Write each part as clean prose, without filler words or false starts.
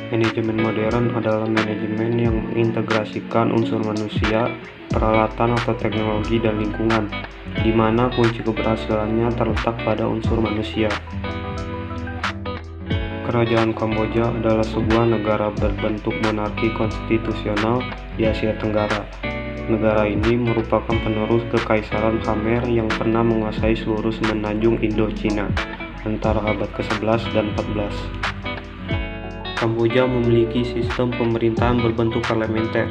Manajemen modern adalah manajemen yang mengintegrasikan unsur manusia, peralatan atau teknologi dan lingkungan, di mana kunci keberhasilannya terletak pada unsur manusia. Kerajaan Kamboja adalah sebuah negara berbentuk monarki konstitusional di Asia Tenggara. Negara ini merupakan penerus Kekaisaran Khmer yang pernah menguasai seluruh semenanjung Indochina antara abad ke-11 dan 14. Kamboja memiliki sistem pemerintahan berbentuk parlementer.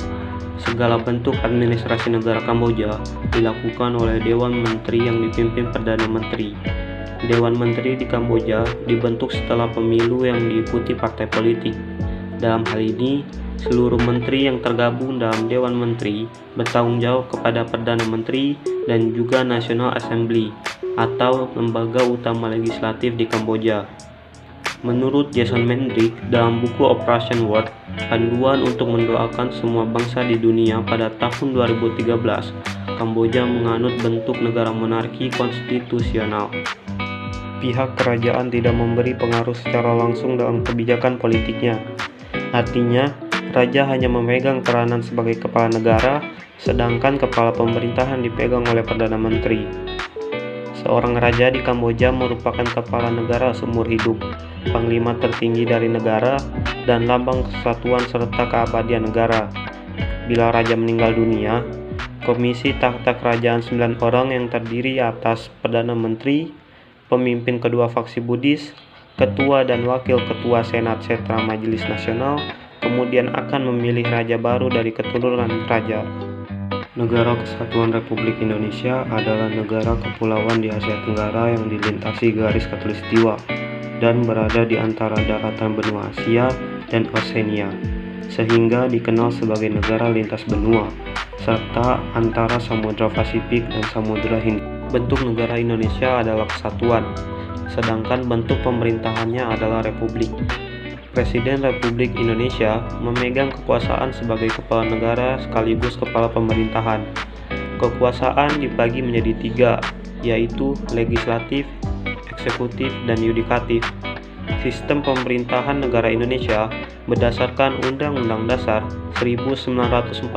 Segala bentuk administrasi negara Kamboja dilakukan oleh Dewan Menteri yang dipimpin Perdana Menteri. Dewan Menteri di Kamboja dibentuk setelah pemilu yang diikuti partai politik. Dalam hal ini, seluruh menteri yang tergabung dalam Dewan Menteri bertanggung jawab kepada Perdana Menteri dan juga National Assembly atau lembaga utama legislatif di Kamboja. Menurut Jason Mendrick dalam buku Operation Word, panduan untuk mendoakan semua bangsa di dunia pada tahun 2013, Kamboja menganut bentuk negara monarki konstitusional. Pihak kerajaan tidak memberi pengaruh secara langsung dalam kebijakan politiknya. Artinya, raja hanya memegang peranan sebagai kepala negara, sedangkan kepala pemerintahan dipegang oleh Perdana Menteri. Seorang raja di Kamboja merupakan kepala negara seumur hidup, panglima tertinggi dari negara, dan lambang kesatuan serta keabadian negara. Bila raja meninggal dunia, komisi takhta kerajaan 9 orang yang terdiri atas Perdana Menteri, pemimpin kedua faksi Buddhis, ketua dan wakil ketua Senat Setra Majelis Nasional, kemudian akan memilih raja baru dari keturunan raja. Negara Kesatuan Republik Indonesia adalah negara kepulauan di Asia Tenggara yang dilintasi garis khatulistiwa dan berada di antara daratan benua Asia dan Oseania, sehingga dikenal sebagai negara lintas benua, serta antara Samudra Pasifik dan Samudra Hindia. Bentuk negara Indonesia adalah kesatuan, sedangkan bentuk pemerintahannya adalah republik. Presiden Republik Indonesia memegang kekuasaan sebagai kepala negara sekaligus kepala pemerintahan. Kekuasaan dibagi menjadi 3, yaitu legislatif, eksekutif, dan yudikatif. Sistem pemerintahan negara Indonesia berdasarkan Undang-Undang Dasar 1945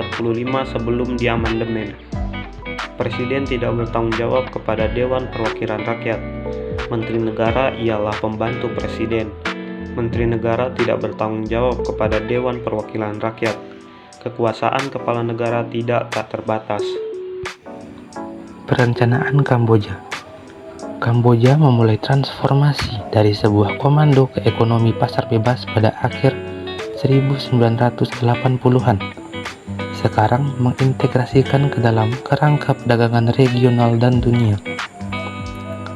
sebelum diamandemen. Presiden tidak bertanggung jawab kepada Dewan Perwakilan Rakyat. Menteri negara ialah pembantu presiden. Menteri negara tidak bertanggung jawab kepada Dewan Perwakilan Rakyat. Kekuasaan kepala negara tak terbatas. Perencanaan Kamboja. Kamboja memulai transformasi dari sebuah komando ke ekonomi pasar bebas pada akhir 1980-an. Sekarang mengintegrasikan ke dalam kerangka perdagangan regional dan dunia.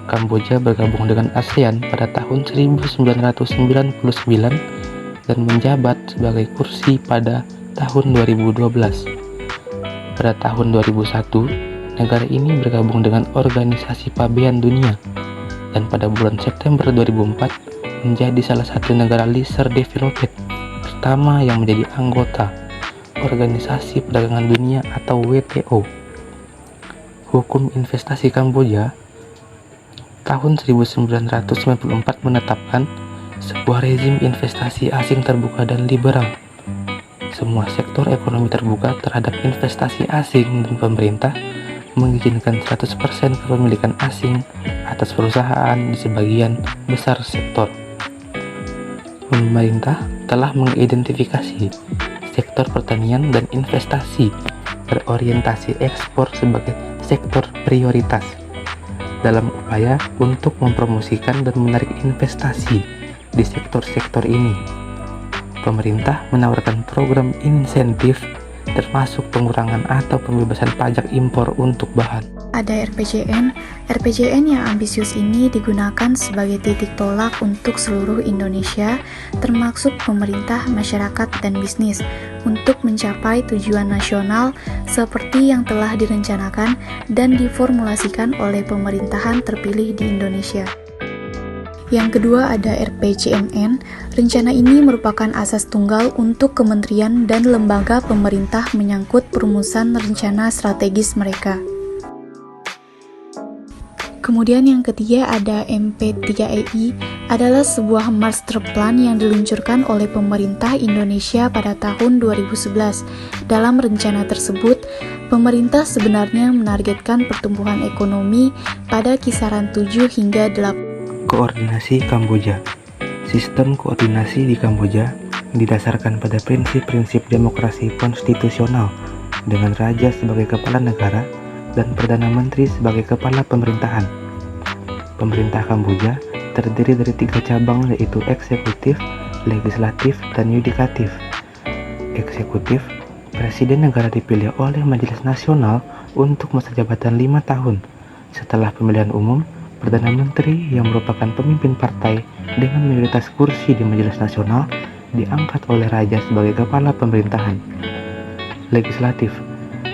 Kamboja bergabung dengan ASEAN pada tahun 1999 dan menjabat sebagai kursi pada tahun 2012. Pada tahun 2001, negara ini bergabung dengan Organisasi Pabean Dunia dan pada bulan September 2004 menjadi salah satu negara lesser developed pertama yang menjadi anggota Organisasi Perdagangan Dunia atau WTO. Hukum investasi Kamboja tahun 1994 menetapkan sebuah rezim investasi asing terbuka dan liberal. Semua sektor ekonomi terbuka terhadap investasi asing dan pemerintah mengizinkan 100% kepemilikan asing atas perusahaan di sebagian besar sektor. Pemerintah telah mengidentifikasi sektor pertanian dan investasi berorientasi ekspor sebagai sektor prioritas dalam upaya untuk mempromosikan dan menarik investasi di sektor-sektor ini. Pemerintah menawarkan program insentif termasuk pengurangan atau pembebasan pajak impor untuk bahan. Ada RPJM. RPJM yang ambisius ini digunakan sebagai titik tolak untuk seluruh Indonesia, termasuk pemerintah, masyarakat, dan bisnis, untuk mencapai tujuan nasional seperti yang telah direncanakan dan diformulasikan oleh pemerintahan terpilih di Indonesia. Yang kedua ada RPJMN. Rencana ini merupakan asas tunggal untuk kementerian dan lembaga pemerintah menyangkut perumusan rencana strategis mereka. Kemudian yang ketiga ada MP3EI, adalah sebuah master plan yang diluncurkan oleh pemerintah Indonesia pada tahun 2011. Dalam rencana tersebut, pemerintah sebenarnya menargetkan pertumbuhan ekonomi pada kisaran 7 hingga 8. Koordinasi Kamboja. Sistem koordinasi di Kamboja didasarkan pada prinsip-prinsip demokrasi konstitusional dengan raja sebagai kepala negara dan Perdana Menteri sebagai kepala pemerintahan. Pemerintah Kamboja terdiri dari 3 cabang, yaitu eksekutif, legislatif, dan yudikatif. Eksekutif, presiden negara dipilih oleh Majelis Nasional untuk masa jabatan 5 tahun. Setelah pemilihan umum, Perdana Menteri yang merupakan pemimpin partai dengan mayoritas kursi di Majelis Nasional diangkat oleh raja sebagai kepala pemerintahan. Legislatif,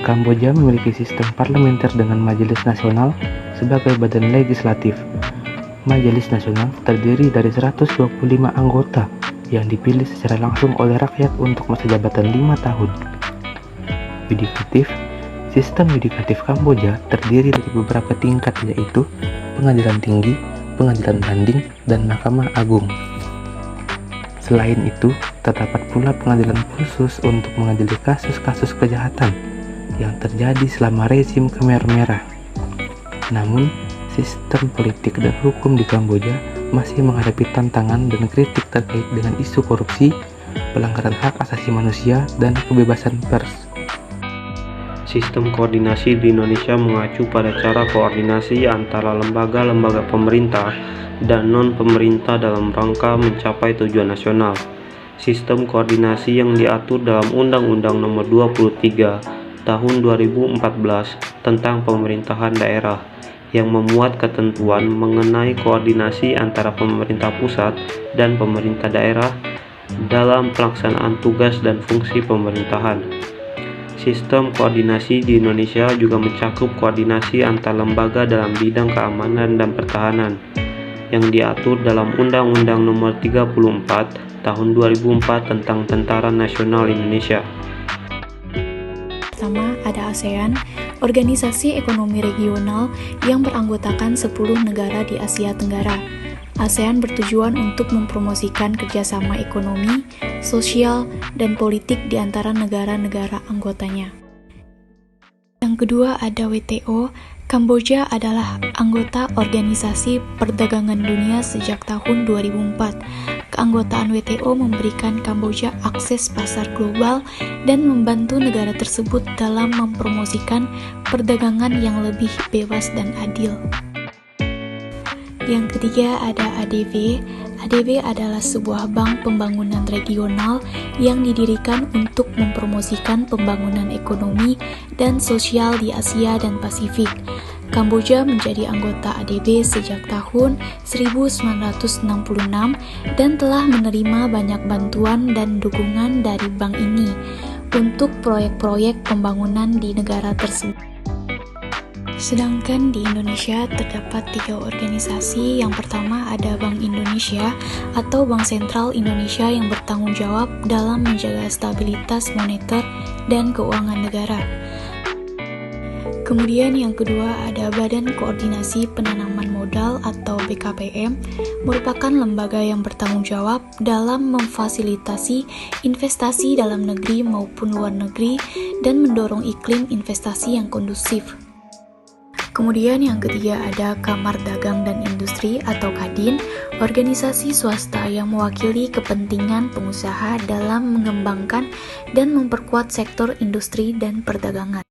Kamboja memiliki sistem parlementer dengan Majelis Nasional sebagai badan legislatif. Majelis Nasional terdiri dari 125 anggota yang dipilih secara langsung oleh rakyat untuk masa jabatan 5 tahun. Yudikatif, sistem yudikatif Kamboja terdiri dari beberapa tingkat, yaitu Pengadilan Tinggi, Pengadilan Banding, dan Mahkamah Agung. Selain itu, terdapat pula pengadilan khusus untuk mengadili kasus-kasus kejahatan yang terjadi selama rezim Khmer Merah. Namun, sistem politik dan hukum di Kamboja masih menghadapi tantangan dan kritik terkait dengan isu korupsi, pelanggaran hak asasi manusia, dan kebebasan pers. Sistem koordinasi di Indonesia mengacu pada cara koordinasi antara lembaga-lembaga pemerintah dan non-pemerintah dalam rangka mencapai tujuan nasional. Sistem koordinasi yang diatur dalam Undang-Undang Nomor 23 Tahun 2014 tentang pemerintahan daerah yang memuat ketentuan mengenai koordinasi antara pemerintah pusat dan pemerintah daerah dalam pelaksanaan tugas dan fungsi pemerintahan. Sistem koordinasi di Indonesia juga mencakup koordinasi antar lembaga dalam bidang keamanan dan pertahanan yang diatur dalam Undang-Undang Nomor 34 Tahun 2004 tentang Tentara Nasional Indonesia. Pertama, ada ASEAN, organisasi ekonomi regional yang beranggotakan 10 negara di Asia Tenggara. ASEAN bertujuan untuk mempromosikan kerjasama ekonomi, sosial, dan politik di antara negara-negara anggotanya. Yang kedua ada WTO. Kamboja adalah anggota Organisasi Perdagangan Dunia sejak tahun 2004. Keanggotaan WTO memberikan Kamboja akses pasar global dan membantu negara tersebut dalam mempromosikan perdagangan yang lebih bebas dan adil. Yang ketiga ada ADB. ADB adalah sebuah bank pembangunan regional yang didirikan untuk mempromosikan pembangunan ekonomi dan sosial di Asia dan Pasifik. Kamboja menjadi anggota ADB sejak tahun 1966 dan telah menerima banyak bantuan dan dukungan dari bank ini untuk proyek-proyek pembangunan di negara tersebut. Sedangkan di Indonesia terdapat 3 organisasi. Yang pertama ada Bank Indonesia atau Bank Sentral Indonesia yang bertanggung jawab dalam menjaga stabilitas moneter dan keuangan negara. Kemudian yang kedua ada Badan Koordinasi Penanaman Modal atau BKPM, merupakan lembaga yang bertanggung jawab dalam memfasilitasi investasi dalam negeri maupun luar negeri dan mendorong iklim investasi yang kondusif. Kemudian yang ketiga ada Kamar Dagang dan Industri atau KADIN, organisasi swasta yang mewakili kepentingan pengusaha dalam mengembangkan dan memperkuat sektor industri dan perdagangan.